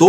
2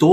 2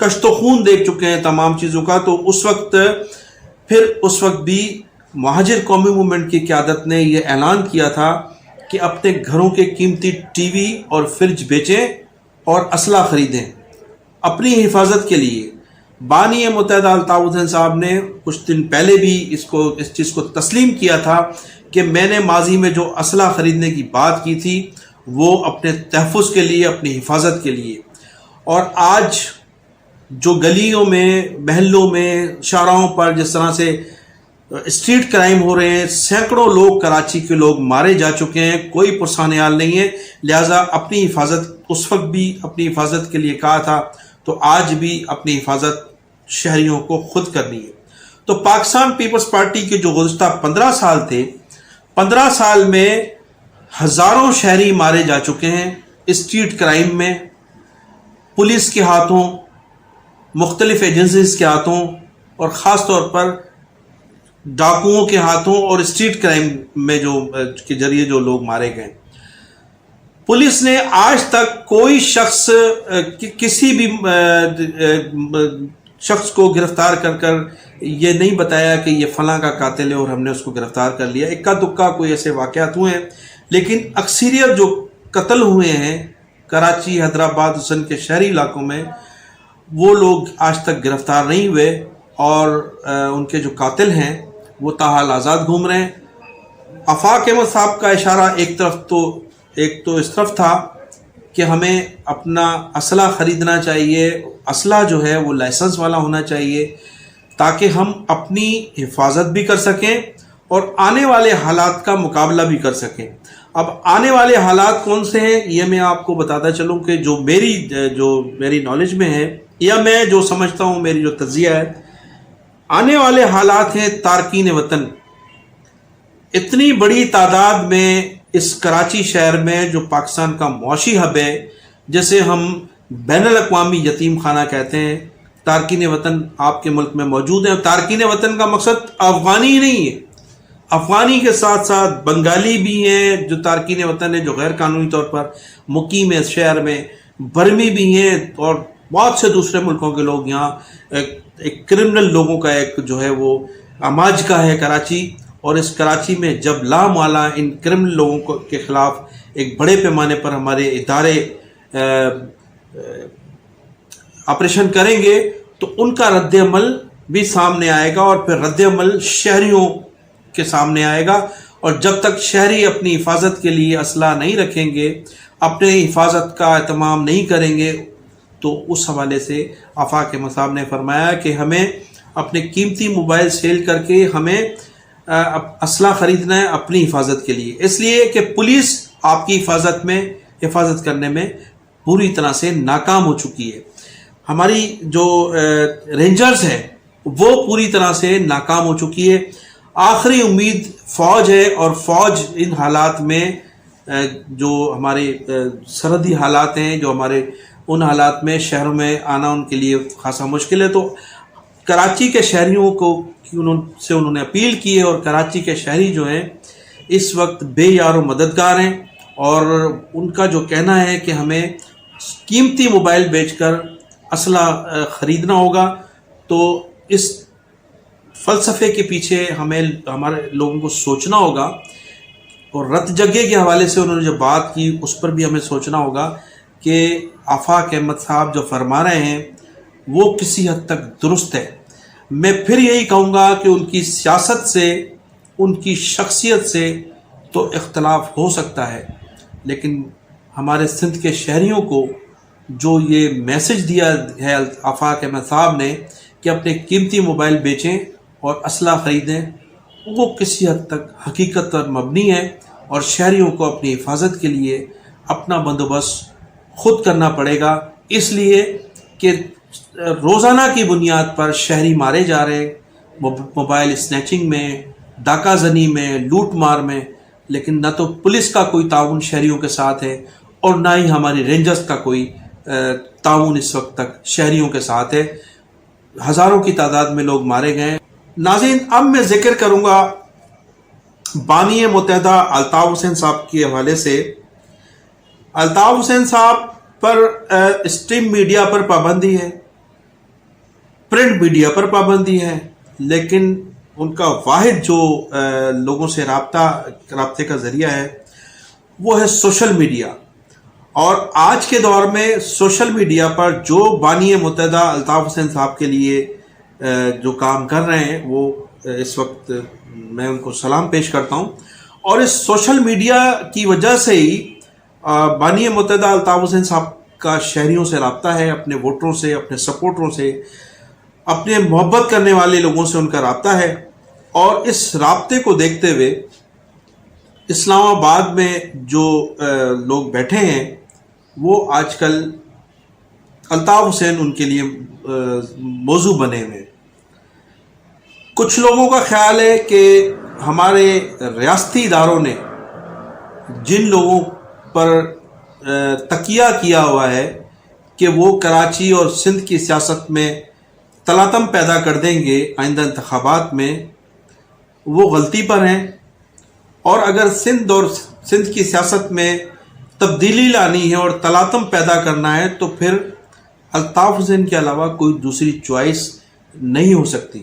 کشت و خون دیکھ چکے ہیں تمام چیزوں کا، تو اس وقت بھی مہاجر قومی موومنٹ کی قیادت نے یہ اعلان کیا تھا کہ اپنے گھروں کے قیمتی ٹی وی اور فریج بیچیں اور اسلحہ خریدیں اپنی حفاظت کے لیے۔ بانی متحدہ الطاف حسین صاحب نے کچھ دن پہلے بھی اس چیز کو تسلیم کیا تھا کہ میں نے ماضی میں جو اسلحہ خریدنے کی بات کی تھی وہ اپنے تحفظ کے لیے، اپنی حفاظت کے لیے۔ اور آج جو گلیوں میں، محلوں میں، شاہراہوں پر جس طرح سے اسٹریٹ کرائم ہو رہے ہیں، سینکڑوں لوگ کراچی کے لوگ مارے جا چکے ہیں، کوئی پرسان حال نہیں ہے، لہٰذا اپنی حفاظت اس وقت بھی اپنی حفاظت کے لیے کہا تھا، تو آج بھی اپنی حفاظت شہریوں کو خود کرنی ہے۔ تو پاکستان پیپلز پارٹی کے جو گزشتہ 15 سال تھے، 15 سال میں ہزاروں شہری مارے جا چکے ہیں اسٹریٹ کرائم میں، پولیس کے ہاتھوں، مختلف ایجنسیز کے ہاتھوں، اور خاص طور پر ڈاکوؤں کے ہاتھوں اور اسٹریٹ کرائم میں کے ذریعے جو لوگ مارے گئے۔ پولیس نے آج تک کوئی شخص، کسی بھی شخص کو گرفتار کر یہ نہیں بتایا کہ یہ فلاں کا قاتل ہے اور ہم نے اس کو گرفتار کر لیا۔ اکا دکا کوئی ایسے واقعات ہوئے ہیں، لیکن اکثریت جو قتل ہوئے ہیں کراچی، حیدرآباد، حسن کے شہری علاقوں میں، وہ لوگ آج تک گرفتار نہیں ہوئے، اور ان کے جو قاتل ہیں وہ تاحال آزاد گھوم رہے ہیں۔ آفاق احمد صاحب کا اشارہ ایک تو اس طرف تھا کہ ہمیں اپنا اسلحہ خریدنا چاہیے، اسلحہ جو ہے وہ لائسنس والا ہونا چاہیے تاکہ ہم اپنی حفاظت بھی کر سکیں اور آنے والے حالات کا مقابلہ بھی کر سکیں۔ اب آنے والے حالات کون سے ہیں یہ میں آپ کو بتاتا چلوں کہ جو میری نالج میں ہے یا میں جو سمجھتا ہوں، میری جو تجزیہ ہے، آنے والے حالات ہیں تارکین وطن۔ اتنی بڑی تعداد میں اس کراچی شہر میں جو پاکستان کا معاشی ہب ہے، جسے ہم بین الاقوامی یتیم خانہ کہتے ہیں، تارکین وطن آپ کے ملک میں موجود ہیں۔ تارکین وطن کا مقصد افغانی ہی نہیں ہے، افغانی کے ساتھ ساتھ بنگالی بھی ہیں جو تارکین وطن ہیں، جو غیر قانونی طور پر مقیم ہے شہر میں، برمی بھی ہیں، اور بہت سے دوسرے ملکوں کے لوگ یہاں۔ ایک کرمنل لوگوں کا ایک جو ہے وہ اماج کا ہے کراچی، اور اس کراچی میں جب لامعالا ان کرمنل لوگوں کے خلاف ایک بڑے پیمانے پر ہمارے ادارے آپریشن کریں گے تو ان کا رد عمل بھی سامنے آئے گا، اور پھر رد عمل شہریوں کے سامنے آئے گا۔ اور جب تک شہری اپنی حفاظت کے لیے اسلحہ نہیں رکھیں گے، اپنے حفاظت کا اہتمام نہیں کریں گے، تو اس حوالے سے آفاق احمد صاحب نے فرمایا کہ ہمیں اپنے قیمتی موبائل سیل کر کے ہمیں اسلحہ خریدنا ہے اپنی حفاظت کے لیے، اس لیے کہ پولیس آپ کی حفاظت کرنے میں پوری طرح سے ناکام ہو چکی ہے۔ ہماری جو رینجرز ہیں وہ پوری طرح سے ناکام ہو چکی ہے۔ آخری امید فوج ہے، اور فوج ان حالات میں جو ہمارے سرحدی حالات ہیں، جو ہمارے ان حالات میں شہروں میں آنا ان کے لیے خاصا مشکل ہے۔ تو کراچی کے شہریوں کو انہوں نے اپیل کی ہے، اور کراچی کے شہری جو ہیں اس وقت بے یار و مددگار ہیں، اور ان کا جو کہنا ہے کہ ہمیں قیمتی موبائل بیچ کر اسلحہ خریدنا ہوگا۔ تو اس فلسفے کے پیچھے ہمارے لوگوں کو سوچنا ہوگا، اور رت جگہ کے حوالے سے انہوں نے جو بات کی اس پر بھی ہمیں سوچنا ہوگا کہ آفاق احمد صاحب جو فرما رہے ہیں وہ کسی حد تک درست ہے۔ میں پھر یہی کہوں گا کہ ان کی سیاست سے، ان کی شخصیت سے تو اختلاف ہو سکتا ہے، لیکن ہمارے سندھ کے شہریوں کو جو یہ میسج دیا ہے آفاق احمد صاحب نے کہ اپنے قیمتی موبائل بیچیں اور اسلحہ خریدیں، وہ کسی حد تک حقیقت پر مبنی ہے، اور شہریوں کو اپنی حفاظت کے لیے اپنا بندوبست خود کرنا پڑے گا، اس لیے کہ روزانہ کی بنیاد پر شہری مارے جا رہے ہیں، موبائل اسنیچنگ میں، ڈاکہ زنی میں، لوٹ مار میں، لیکن نہ تو پولیس کا کوئی تعاون شہریوں کے ساتھ ہے، اور نہ ہی ہماری رینجرز کا کوئی تعاون اس وقت تک شہریوں کے ساتھ ہے۔ ہزاروں کی تعداد میں لوگ مارے گئے۔ ناظرین، اب میں ذکر کروں گا بانی متحدہ الطاف حسین صاحب کے حوالے سے۔ الطاف حسین صاحب پر اسٹریم میڈیا پر پابندی ہے، پرنٹ میڈیا پر پابندی ہے، لیکن ان کا واحد جو لوگوں سے رابطے کا ذریعہ ہے وہ ہے سوشل میڈیا۔ اور آج کے دور میں سوشل میڈیا پر جو بانی متحدہ الطاف حسین صاحب کے لیے جو کام کر رہے ہیں، وہ اس وقت میں ان کو سلام پیش کرتا ہوں۔ اور اس سوشل میڈیا کی وجہ سے ہی بانی متحدہ الطاف حسین صاحب کا شہریوں سے رابطہ ہے، اپنے ووٹروں سے، اپنے سپورٹروں سے، اپنے محبت کرنے والے لوگوں سے ان کا رابطہ ہے۔ اور اس رابطے کو دیکھتے ہوئے اسلام آباد میں جو لوگ بیٹھے ہیں وہ آج کل الطاف حسین ان کے لیے موضوع بنے ہوئے۔ کچھ لوگوں کا خیال ہے کہ ہمارے ریاستی اداروں نے جن لوگوں پر تکیہ کیا ہوا ہے کہ وہ کراچی اور سندھ کی سیاست میں تلاطم پیدا کر دیں گے آئندہ انتخابات میں، وہ غلطی پر ہیں۔ اور اگر سندھ کی سیاست میں تبدیلی لانی ہے اور تلاطم پیدا کرنا ہے تو پھر الطاف حسین کے علاوہ کوئی دوسری چوائس نہیں ہو سکتی۔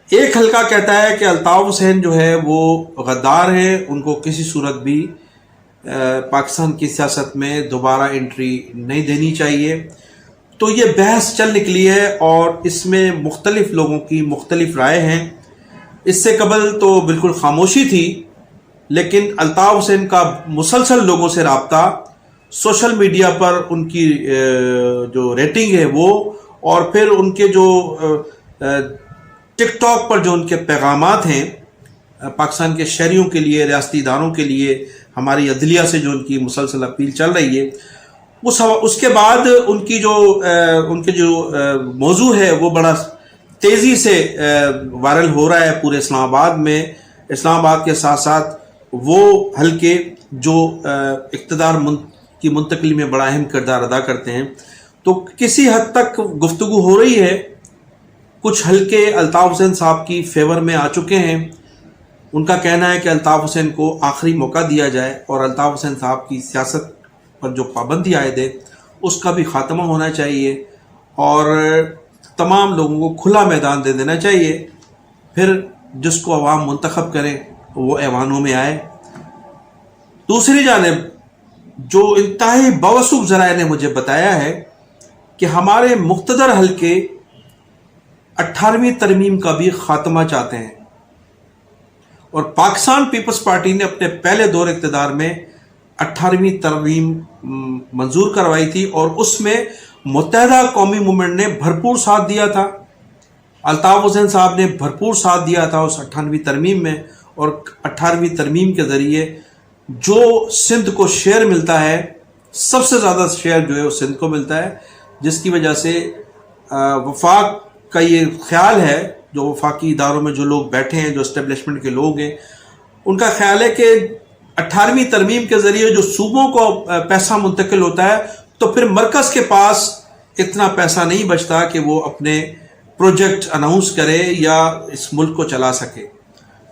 ایک حلقہ کہتا ہے کہ الطاف حسین جو ہے وہ غدار ہیں، ان کو کسی صورت بھی پاکستان کی سیاست میں دوبارہ انٹری نہیں دینی چاہیے۔ تو یہ بحث چل نکلی ہے اور اس میں مختلف لوگوں کی مختلف رائے ہیں۔ اس سے قبل تو بالکل خاموشی تھی، لیکن الطاف حسین کا مسلسل لوگوں سے رابطہ، سوشل میڈیا پر ان کی جو ریٹنگ ہے وہ، اور پھر ان کے جو ٹک ٹاک پر جو ان کے پیغامات ہیں پاکستان کے شہریوں کے لیے، ریاستی اداروں کے لیے، ہماری عدلیہ سے جو ان کی مسلسل اپیل چل رہی ہے، اس کے بعد ان کے جو موضوع ہے وہ بڑا تیزی سے وائرل ہو رہا ہے پورے اسلام آباد میں۔ اسلام آباد کے ساتھ ساتھ وہ حلقے جو اقتدار کی منتقلی میں بڑا اہم کردار ادا کرتے ہیں، تو کسی حد تک گفتگو ہو رہی ہے۔ کچھ حلقے الطاف حسین صاحب کی فیور میں آ چکے ہیں۔ ان کا کہنا ہے کہ الطاف حسین کو آخری موقع دیا جائے اور الطاف حسین صاحب کی سیاست پر جو پابندی عائد ہے اس کا بھی خاتمہ ہونا چاہیے اور تمام لوگوں کو کھلا میدان دے دینا چاہیے، پھر جس کو عوام منتخب کریں وہ ایوانوں میں آئے۔ دوسری جانب جو انتہائی باوثوق ذرائع نے مجھے بتایا ہے کہ ہمارے مقتدر حلقے 18ویں ترمیم کا بھی خاتمہ چاہتے ہیں، اور پاکستان پیپلز پارٹی نے اپنے پہلے دور اقتدار میں 18ویں ترمیم منظور کروائی تھی اور اس میں متحدہ قومی موومنٹ نے بھرپور ساتھ دیا تھا۔ الطاف حسین صاحب نے بھرپور ساتھ دیا تھا اس 18ویں ترمیم میں، اور 18ویں ترمیم کے ذریعے جو سندھ کو شیئر ملتا ہے، سب سے زیادہ شیئر جو ہے وہ سندھ کو ملتا ہے، جس کی وجہ سے وفاق کا یہ خیال ہے، جو وفاقی اداروں میں جو لوگ بیٹھے ہیں، جو اسٹیبلشمنٹ کے لوگ ہیں، ان کا خیال ہے کہ 18ویں ترمیم کے ذریعے جو صوبوں کو پیسہ منتقل ہوتا ہے تو پھر مرکز کے پاس اتنا پیسہ نہیں بچتا کہ وہ اپنے پروجیکٹ اناؤنس کرے یا اس ملک کو چلا سکے۔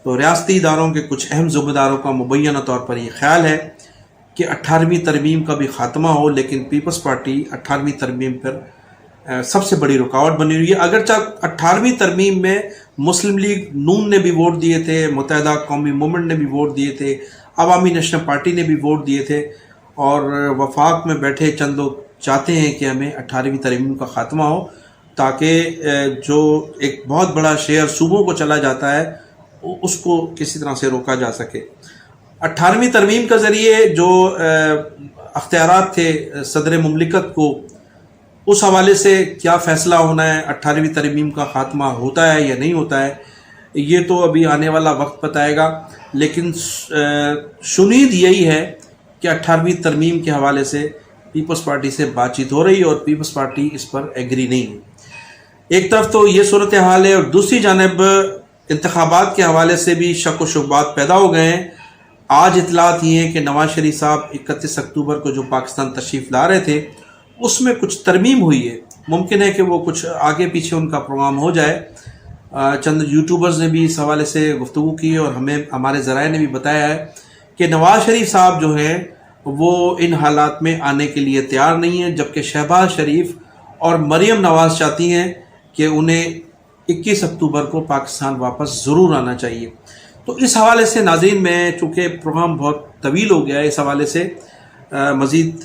تو ریاستی اداروں کے کچھ اہم ذمہ داروں کا مبینہ طور پر یہ خیال ہے کہ 18ویں ترمیم کا بھی خاتمہ ہو، لیکن پیپلز پارٹی 18ویں ترمیم پر سب سے بڑی رکاوٹ بنی ہوئی ہے۔ اگرچہ 18ویں ترمیم میں مسلم لیگ نون نے بھی ووٹ دیے تھے، متحدہ قومی موومنٹ نے بھی ووٹ دیے تھے، عوامی نیشنل پارٹی نے بھی ووٹ دیے تھے، اور وفاق میں بیٹھے چند لوگ چاہتے ہیں کہ ہمیں 18ویں ترمیم کا خاتمہ ہو، تاکہ جو ایک بہت بڑا شیئر صوبوں کو چلا جاتا ہے اس کو کسی طرح سے روکا جا سکے۔ 18ویں ترمیم کے ذریعے جو اختیارات تھے صدر مملکت کو، اس حوالے سے کیا فیصلہ ہونا ہے، 18ویں ترمیم کا خاتمہ ہوتا ہے یا نہیں ہوتا ہے، یہ تو ابھی آنے والا وقت بتائے گا، لیکن شنید یہی ہے کہ 18ویں ترمیم کے حوالے سے پیپلز پارٹی سے بات چیت ہو رہی ہے اور پیپلز پارٹی اس پر ایگری نہیں ہے۔ ایک طرف تو یہ صورتحال ہے، اور دوسری جانب انتخابات کے حوالے سے بھی شک و شبہات پیدا ہو گئے ہیں۔ آج اطلاعات یہ ہیں کہ نواز شریف صاحب 31 اکتوبر کو جو پاکستان تشریف لا رہے تھے اس میں کچھ ترمیم ہوئی ہے، ممکن ہے کہ وہ کچھ آگے پیچھے ان کا پروگرام ہو جائے۔ چند یوٹیوبرز نے بھی اس حوالے سے گفتگو کی اور ہمارے ذرائع نے بھی بتایا ہے کہ نواز شریف صاحب جو ہیں وہ ان حالات میں آنے کے لیے تیار نہیں ہیں، جبکہ شہباز شریف اور مریم نواز چاہتی ہیں کہ انہیں 21 اکتوبر کو پاکستان واپس ضرور آنا چاہیے۔ تو اس حوالے سے ناظرین، میں چونکہ پروگرام بہت طویل ہو گیا ہے، اس حوالے سے مزید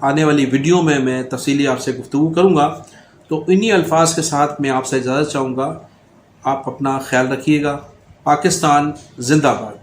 آنے والی ویڈیو میں تفصیلی آپ سے گفتگو کروں گا۔ تو انہی الفاظ کے ساتھ میں آپ سے اجازت چاہوں گا۔ آپ اپنا خیال رکھیے گا۔ پاکستان زندہ باد۔